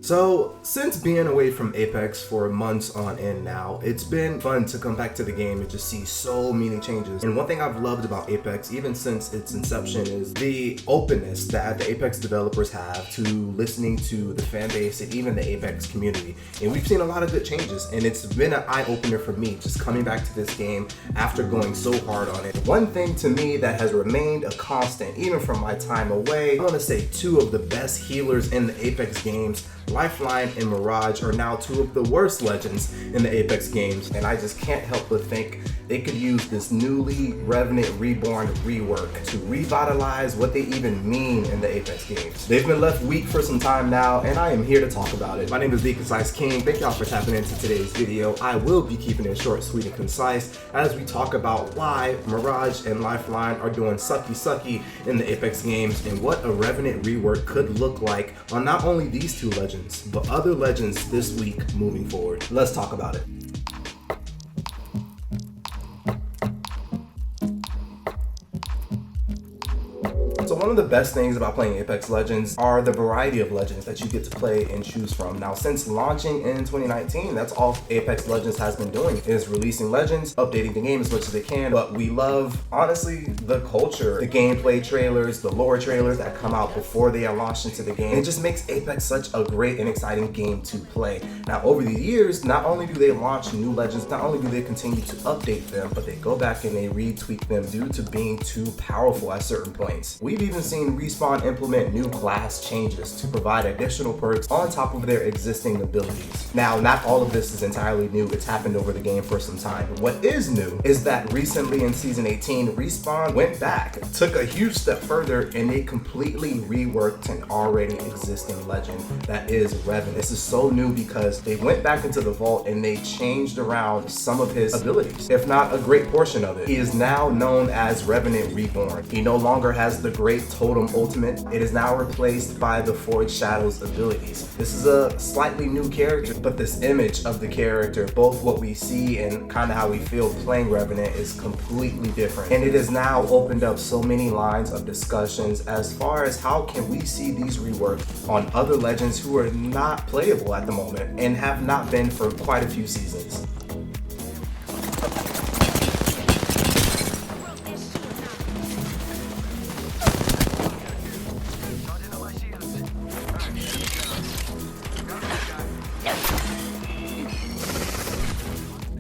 So, since being away from Apex for months on end now, it's been fun to come back to the game and just see so many changes. And one thing I've loved about Apex, even since its inception, is the openness that the Apex developers have to listening to the fan base and even the Apex community. And we've seen a lot of good changes, and it's been an eye-opener for me just coming back to this game after going so hard on it. One thing to me that has remained a constant, even from my time away, I want to say two of the best healers in the Apex games, Lifeline and Mirage, are now two of the worst legends in the Apex games, and I just can't help but think they could use this newly Revenant Reborn rework to revitalize what they even mean in the Apex games. They've been left weak for some time now, and I am here to talk about it. My name is TheeConciseKing. Thank y'all for tapping into today's video. I will be keeping it short, sweet, and concise as we talk about why Mirage and Lifeline are doing sucky in the Apex games and what a Revenant rework could look like on not only these two legends, but other legends this week moving forward. Let's talk about it. So one of the best things about playing Apex Legends are the variety of legends that you get to play and choose from. Now, since launching in 2019, that's all Apex Legends has been doing, is releasing legends, updating the game as much as they can. But we love, honestly, the culture, the gameplay trailers, the lore trailers that come out before they are launched into the game. It just makes Apex such a great and exciting game to play. Now, over the years, not only do they launch new legends, not only do they continue to update them, but they go back and they retweak them due to being too powerful at certain points. We've even seen Respawn implement new class changes to provide additional perks on top of their existing abilities. Now, not all of this is entirely new. It's happened over the game for some time. What is new is that recently in Season 18, Respawn went back, took a huge step further, and they completely reworked an already existing legend that is Revenant. This is so new because they went back into the vault and they changed around some of his abilities, if not a great portion of it. He is now known as Revenant Reborn. He no longer has the Great Totem ultimate. It is now replaced by the Forged Shadows abilities. This is a slightly new character, but this image of the character, both what we see and kind of how we feel playing Revenant, is completely different. And it has now opened up so many lines of discussions as far as how can we see these reworked on other legends who are not playable at the moment and have not been for quite a few seasons.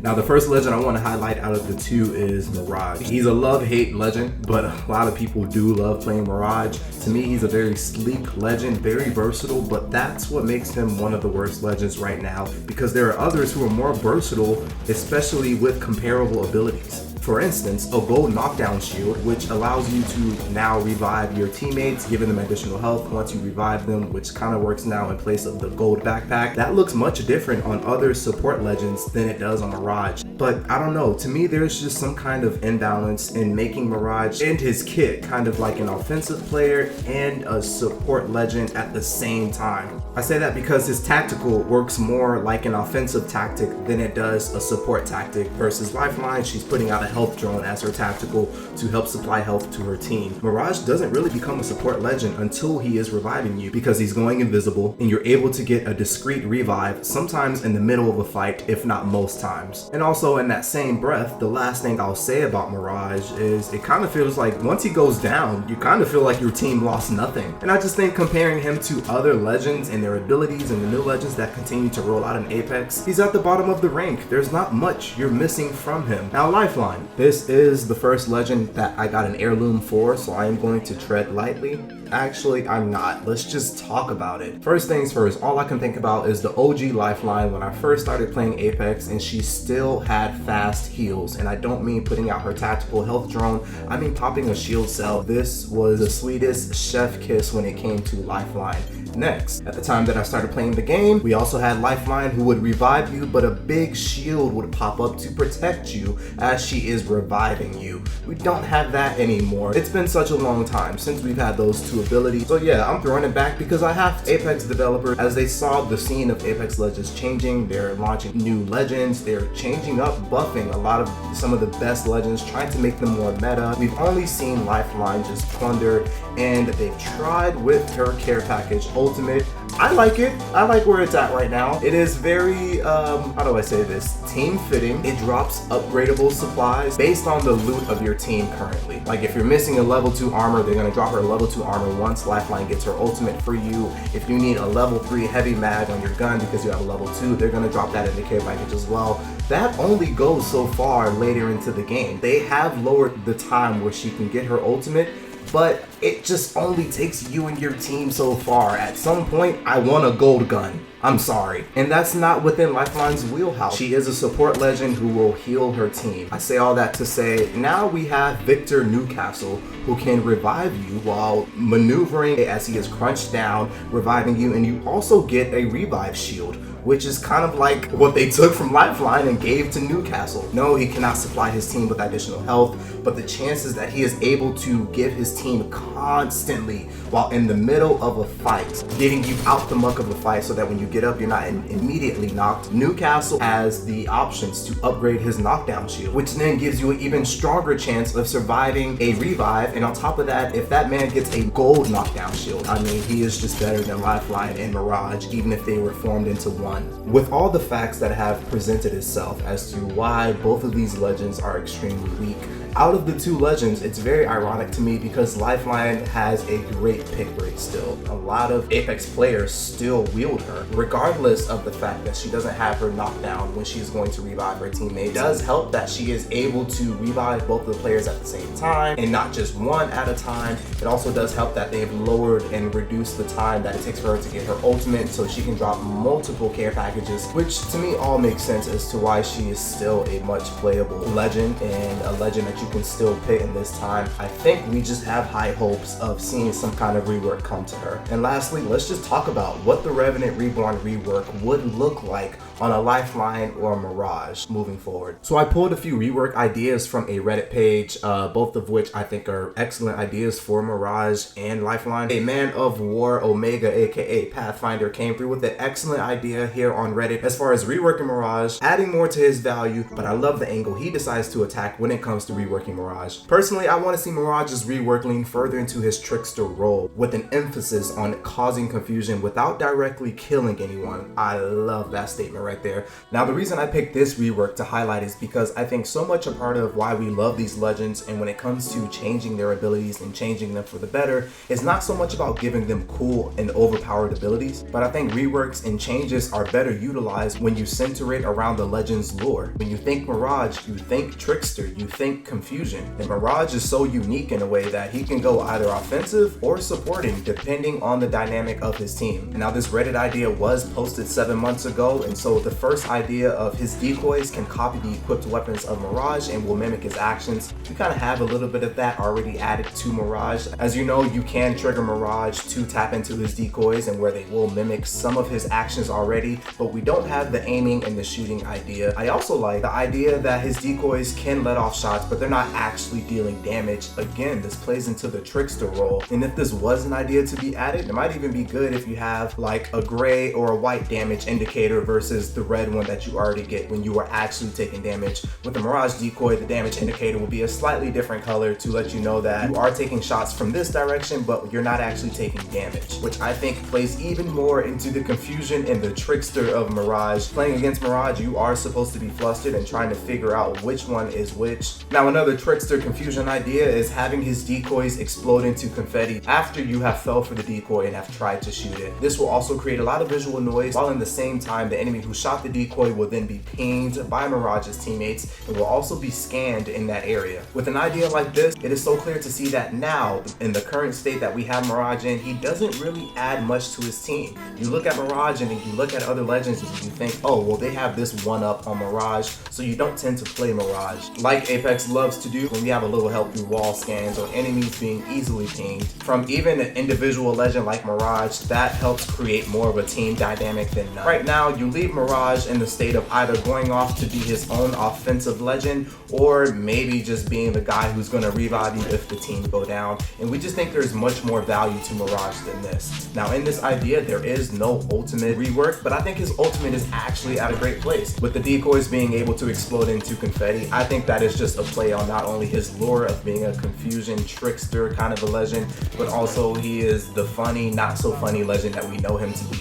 Now, the first legend I want to highlight out of the two is Mirage. He's a love-hate legend, but a lot of people do love playing Mirage. To me, he's a very sleek legend, very versatile, but that's what makes him one of the worst legends right now, because there are others who are more versatile, especially with comparable abilities. For instance, a gold knockdown shield, which allows you to now revive your teammates, giving them additional health once you revive them, which kind of works now in place of the gold backpack. That looks much different on other support legends than it does on Mirage. But I don't know, to me there's just some kind of imbalance in making Mirage and his kit kind of like an offensive player and a support legend at the same time. I say that because his tactical works more like an offensive tactic than it does a support tactic, versus Lifeline, she's putting out a health drone as her tactical to help supply health to her team. Mirage doesn't really become a support legend until he is reviving you, because he's going invisible and you're able to get a discreet revive sometimes in the middle of a fight, if not most times. And also in that same breath, the last thing I'll say about Mirage is it kind of feels like once he goes down, you kind of feel like your team lost nothing. And I just think comparing him to other legends and their abilities and the new legends that continue to roll out in Apex, he's at the bottom of the rank. There's not much you're missing from him. Now, Lifeline. This is the first legend that I got an heirloom for, so I am going to tread lightly. Actually, I'm not. Let's just talk about it. First things first, all I can think about is the OG Lifeline when I first started playing Apex, and she still had fast heals. And I don't mean putting out her tactical health drone, I mean popping a shield cell. This was the sweetest chef kiss when it came to Lifeline. Next, at the time that I started playing the game, we also had Lifeline who would revive you, but a big shield would pop up to protect you as she is reviving you. We don't have that anymore. It's been such a long time since we've had those two abilities. So yeah, I'm throwing it back because I have to. Apex developers, as they saw the scene of Apex Legends changing, they're launching new legends, they're changing up, buffing a lot of some of the best legends, trying to make them more meta. We've only seen Lifeline just plundered, and they've tried with her care package ultimate. I like it. I like where it's at right now. It is very, how do I say this? Team fitting. It drops upgradable supplies based on the loot of your team currently. Like if you're missing a level 2 armor, they're gonna drop her level 2 armor once Lifeline gets her ultimate for you. If you need a level 3 heavy mag on your gun because you have a level 2, they're gonna drop that in the care package as well. That only goes so far later into the game. They have lowered the time where she can get her ultimate, but it just only takes you and your team so far. At some point, I want a gold gun. I'm sorry. And that's not within Lifeline's wheelhouse. She is a support legend who will heal her team. I say all that to say, now we have Victor Newcastle, who can revive you while maneuvering as he is crunched down, reviving you, and you also get a revive shield, which is kind of like what they took from Lifeline and gave to Newcastle. No, he cannot supply his team with additional health, but the chances that he is able to give his team constantly while in the middle of a fight, getting you out the muck of the fight so that when you get up, you're not immediately knocked. Newcastle has the options to upgrade his knockdown shield, which then gives you an even stronger chance of surviving a revive. And on top of that, if that man gets a gold knockdown shield, I mean, he is just better than Lifeline and Mirage, even if they were formed into one. With all the facts that have presented itself as to why both of these legends are extremely weak, out of the two legends, it's very ironic to me because Lifeline has a great pick rate still. A lot of Apex players still wield her, regardless of the fact that she doesn't have her knockdown when she's going to revive her teammates. It does help that she is able to revive both of the players at the same time and not just one at a time. It also does help that they've lowered and reduced the time that it takes for her to get her ultimate so she can drop multiple care packages, which to me all makes sense as to why she is still a much playable legend and a legend that you can still pick in this time. I think we just have high hopes of seeing some kind of rework come to her. And lastly, let's just talk about what the Revenant Reborn rework would look like on a Lifeline or a Mirage moving forward. So I pulled a few rework ideas from a Reddit page, both of which I think are excellent ideas for Mirage and Lifeline. A Man of War Omega, aka Pathfinder, came through with an excellent idea here on Reddit as far as reworking Mirage, adding more to his value, but I love the angle he decides to attack when it comes to reworking Mirage. Personally, I want to see Mirage's rework lean further into his trickster role with an emphasis on causing confusion without directly killing anyone. I love that statement right there. Now, the reason I picked this rework to highlight is because I think so much a part of why we love these legends, and when it comes to changing their abilities and changing them for the better, is not so much about giving them cool and overpowered abilities, but I think reworks and changes are better utilized when you center it around the legend's lore. When you think Mirage, you think trickster, you think confusion. And Mirage is so unique in a way that he can go either offensive or supporting depending on the dynamic of his team. And now this Reddit idea was posted 7 months ago, and so the first idea of his decoys can copy the equipped weapons of Mirage and will mimic his actions. We kind of have a little bit of that already added to Mirage. As you know, you can trigger Mirage to tap into his decoys and where they will mimic some of his actions already, but we don't have the aiming and the shooting idea. I also like the idea that his decoys can let off shots, but they're not actually dealing damage. Again, this plays into the trickster role, and if this was an idea to be added, it might even be good if you have like a gray or a white damage indicator versus the red one that you already get when you are actually taking damage. With the Mirage decoy, the damage indicator will be a slightly different color to let you know that you are taking shots from this direction, but you're not actually taking damage, which I think plays even more into the confusion and the trickster of Mirage. Playing against Mirage, you are supposed to be flustered and trying to figure out which one is which. Now, another trickster confusion idea is having his decoys explode into confetti after you have fell for the decoy and have tried to shoot it. This will also create a lot of visual noise, while in the same time the enemy who shot the decoy will then be pinged by Mirage's teammates and will also be scanned in that area. With an idea like this, it is so clear to see that now, in the current state that we have Mirage in, he doesn't really add much to his team. You look at Mirage and you look at other legends and you think, oh, well, they have this one up on Mirage, so you don't tend to play Mirage. Like Apex loves to do when we have a little help through wall scans or enemies being easily pinged. From even an individual legend like Mirage, that helps create more of a team dynamic than none. Right now, you leave Mirage in the state of either going off to be his own offensive legend or maybe just being the guy who's going to revive you if the team go down. And we just think there's much more value to Mirage than this. Now, in this idea, there is no ultimate rework, but I think his ultimate is actually at a great place. With the decoys being able to explode into confetti, I think that is just a play on not only his lure of being a confusion trickster kind of a legend, but also he is the funny, not so funny legend that we know him to be.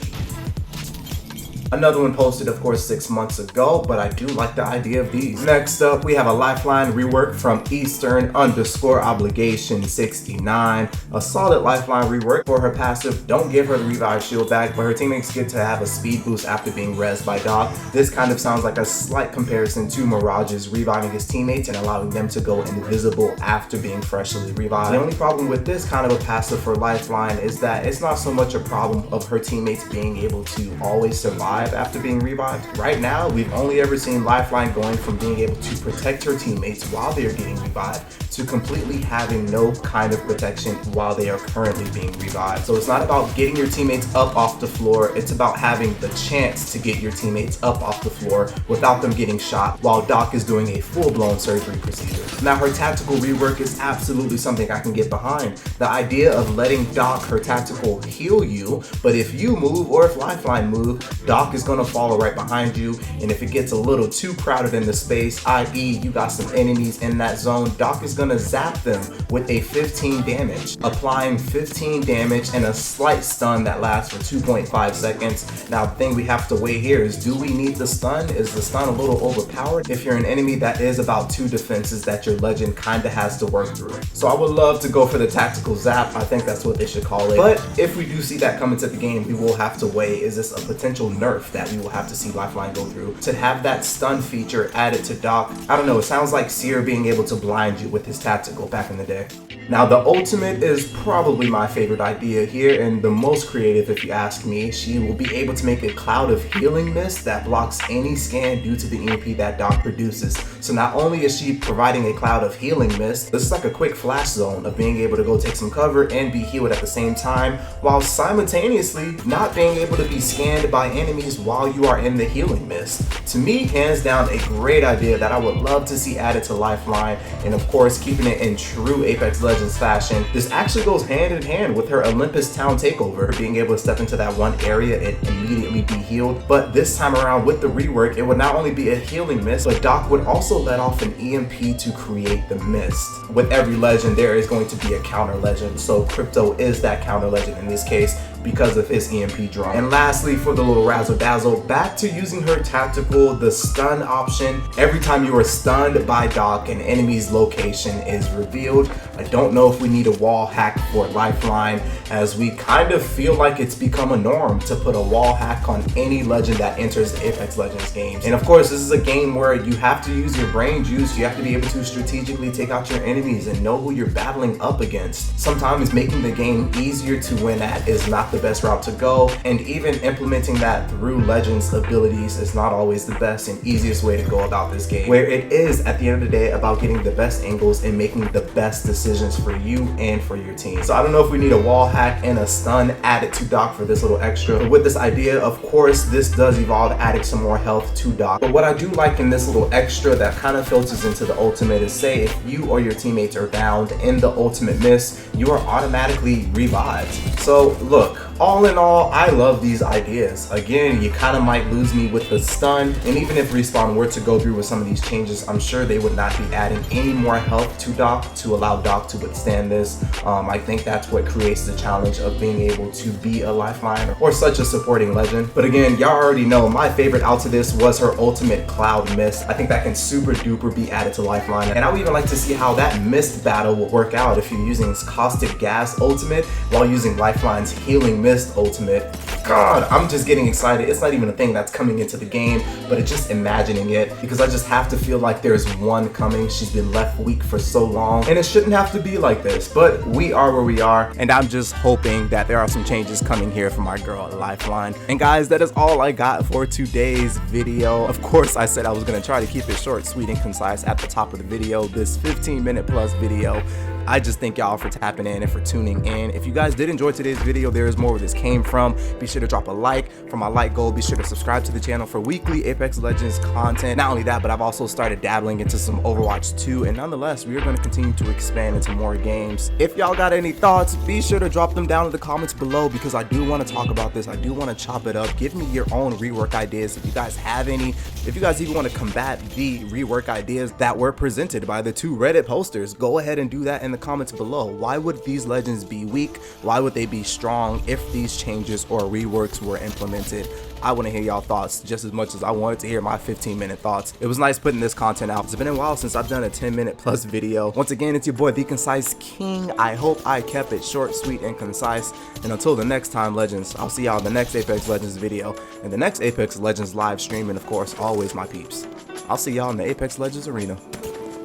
Another one posted, of course, 6 months ago, but I do like the idea of these. Next up, we have a Lifeline rework from Eastern_obligation69. A solid Lifeline rework for her passive. Don't give her the revive shield back, but her teammates get to have a speed boost after being rezzed by Doc. This kind of sounds like a slight comparison to Mirage's reviving his teammates and allowing them to go invisible after being freshly revived. The only problem with this kind of a passive for Lifeline is that it's not so much a problem of her teammates being able to always survive after being revived. Right now, we've only ever seen Lifeline going from being able to protect her teammates while they are getting revived to completely having no kind of protection while they are currently being revived. So it's not about getting your teammates up off the floor, it's about having the chance to get your teammates up off the floor without them getting shot while Doc is doing a full-blown surgery procedure. Now, her tactical rework is absolutely something I can get behind. The idea of letting Doc, her tactical, heal you, but if you move or if Lifeline move, Doc is gonna follow right behind you, and if it gets a little too crowded in the space, i.e. you got some enemies in that zone, Doc is gonna zap them with a 15 damage, applying 15 damage and a slight stun that lasts for 2.5 seconds. Now, the thing we have to weigh here is, do we need the stun? Is the stun a little overpowered? If you're an enemy that is about 2 defenses that your legend kinda has to work through. So I would love to go for the tactical zap. I think that's what they should call it. But if we do see that come into the game, we will have to weigh, is this a potential nerf that we will have to see Lifeline go through to have that stun feature added to Doc? I don't know, it sounds like Seer being able to blind you with his tactical back in the day. Now, the ultimate is probably my favorite idea here and the most creative if you ask me. She will be able to make a cloud of healing mist that blocks any scan due to the EMP that Doc produces. So not only is she providing a cloud of healing mist, this is like a quick flash zone of being able to go take some cover and be healed at the same time, while simultaneously not being able to be scanned by enemies while you are in the healing mist. To me, hands down, a great idea that I would love to see added to Lifeline, and of course keeping it in true Apex Legends fashion. This actually goes hand in hand with her Olympus Town takeover, being able to step into that one area and immediately be healed. But this time around with the rework, it would not only be a healing mist, but Doc would also let off an EMP to create the mist. With every legend, there is going to be a counter legend, so Crypto is that counter legend in this case because of his EMP draw. And lastly, for the little razzle dazzle, back to using her tactical, the stun option. Every time you are stunned by Doc, an enemy's location is revealed. I don't know if we need a wall hack for Lifeline, as we kind of feel like it's become a norm to put a wall hack on any legend that enters the Apex Legends games. And of course, this is a game where you have to use your brain juice. You have to be able to strategically take out your enemies and know who you're battling up against. Sometimes making the game easier to win at is not the best route to go, and even implementing that through Legends abilities is not always the best and easiest way to go about this game, where it is at the end of the day about getting the best angles and making the best decisions for you and for your team. So I don't know if we need a wall hack and a stun added to Doc for this little extra, but with this idea, of course, this does evolve adding some more health to Doc. But what I do like in this little extra that kind of filters into the ultimate is, say if you or your teammates are downed in the ultimate miss, you are automatically revived. So look, all in all, I love these ideas. Again, you kind of might lose me with the stun, and even if Respawn were to go through with some of these changes, I'm sure they would not be adding any more health to Doc to allow Doc to withstand this. I think that's what creates the challenge of being able to be a Lifeline or such a supporting legend. But again, y'all already know my favorite out to this was her ultimate cloud mist. I think that can super duper be added to Lifeline, and I would even like to see how that mist battle will work out if you're using caustic gas ultimate while using Lifeline's healing mist ultimate. God, I'm just getting excited. It's not even a thing that's coming into the game, but it's just imagining it, because I just have to feel like there's one coming. She's been left weak for so long, and it shouldn't have to be like this, but we are where we are, and I'm just hoping that there are some changes coming here for my girl Lifeline. And guys, that is all I got for today's video. Of course, I said I was gonna try to keep it short, sweet, and concise at the top of the video. This 15-minute plus video, I just thank y'all for tapping in and for tuning in. If you guys did enjoy today's video, there is more where this came from. Be sure to drop a like for my like goal. Be sure to subscribe to the channel for weekly Apex Legends content. Not only that, but I've also started dabbling into some Overwatch 2, and nonetheless, we are going to continue to expand into more games. If y'all got any thoughts, be sure to drop them down in the comments below, because I do want to talk about this. I do want to chop it up. Give me your own rework ideas if you guys have any. If you guys even want to combat the rework ideas that were presented by the two Reddit posters, go ahead and do that in the comments below. Why would these legends be weak? Why would they be strong if these changes or reworks were implemented? I want to hear y'all thoughts just as much as I wanted to hear my 15-minute thoughts. It was nice putting this content out. It's been a while since I've done a 10-minute plus video. Once again, it's your boy TheeConciseKing. I hope I kept it short, sweet, and concise. And until the next time, Legends, I'll see y'all in the next Apex Legends video and the next Apex Legends live stream, and of course, always my peeps. I'll see y'all in the Apex Legends arena.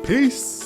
Peace!